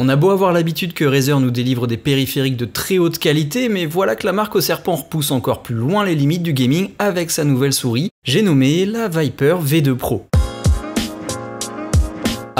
On a beau avoir l'habitude que Razer nous délivre des périphériques de très haute qualité, mais voilà que la marque au serpent repousse encore plus loin les limites du gaming avec sa nouvelle souris, j'ai nommé la Viper V2 Pro.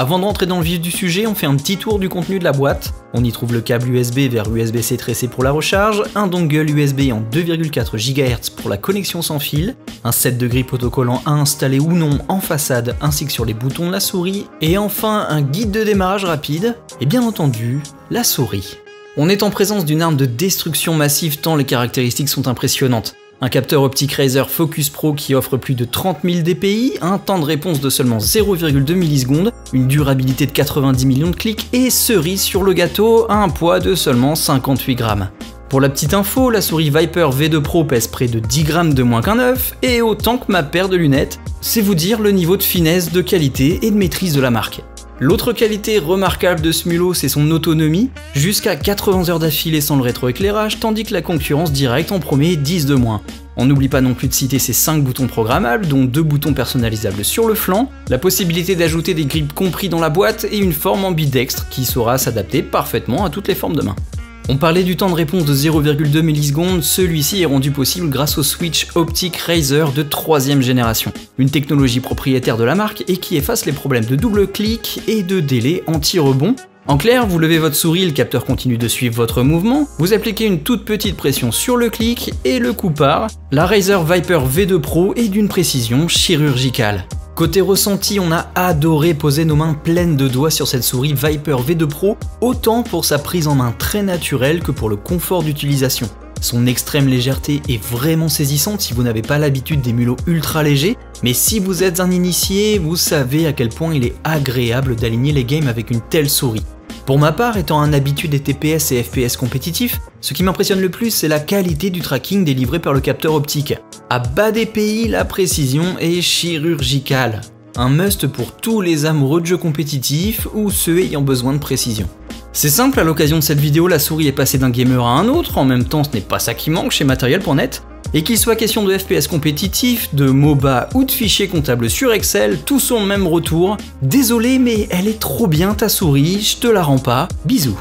Avant de rentrer dans le vif du sujet, on fait un petit tour du contenu de la boîte. On y trouve le câble USB vers USB-C tressé pour la recharge, un dongle USB en 2,4 GHz pour la connexion sans fil, un set de grippe autocollant à installer ou non en façade ainsi que sur les boutons de la souris, et enfin un guide de démarrage rapide, et bien entendu, la souris. On est en présence d'une arme de destruction massive tant les caractéristiques sont impressionnantes. Un capteur optique Razer Focus Pro qui offre plus de 30 000 dpi, un temps de réponse de seulement 0,2 millisecondes, une durabilité de 90 millions de clics et cerise sur le gâteau, un poids de seulement 58 grammes. Pour la petite info, la souris Viper V2 Pro pèse près de 10 grammes de moins qu'un œuf et autant que ma paire de lunettes, c'est vous dire le niveau de finesse, de qualité et de maîtrise de la marque. L'autre qualité remarquable de ce mulot, c'est son autonomie, jusqu'à 80 heures d'affilée sans le rétroéclairage, tandis que la concurrence directe en promet 10 de moins. On n'oublie pas non plus de citer ses 5 boutons programmables, dont 2 boutons personnalisables sur le flanc, la possibilité d'ajouter des grips compris dans la boîte et une forme ambidextre qui saura s'adapter parfaitement à toutes les formes de main. On parlait du temps de réponse de 0,2 millisecondes, celui-ci est rendu possible grâce au switch optique Razer de 3ème génération, une technologie propriétaire de la marque et qui efface les problèmes de double clic et de délai anti-rebond. En clair, vous levez votre souris, le capteur continue de suivre votre mouvement, vous appliquez une toute petite pression sur le clic et le coup part. La Razer Viper V2 Pro est d'une précision chirurgicale. Côté ressenti, on a adoré poser nos mains pleines de doigts sur cette souris Viper V2 Pro, autant pour sa prise en main très naturelle que pour le confort d'utilisation. Son extrême légèreté est vraiment saisissante si vous n'avez pas l'habitude des mulots ultra légers, mais si vous êtes un initié, vous savez à quel point il est agréable d'aligner les games avec une telle souris. Pour ma part, étant un habitué des TPS et FPS compétitifs, ce qui m'impressionne le plus, c'est la qualité du tracking délivré par le capteur optique. À bas DPI, la précision est chirurgicale. Un must pour tous les amoureux de jeux compétitifs ou ceux ayant besoin de précision. C'est simple, à l'occasion de cette vidéo, la souris est passée d'un gamer à un autre, en même temps ce n'est pas ça qui manque chez Material.net. Et qu'il soit question de FPS compétitif, de MOBA ou de fichiers comptables sur Excel, tous ont le même retour. Désolé mais elle est trop bien ta souris, je te la rends pas, bisous.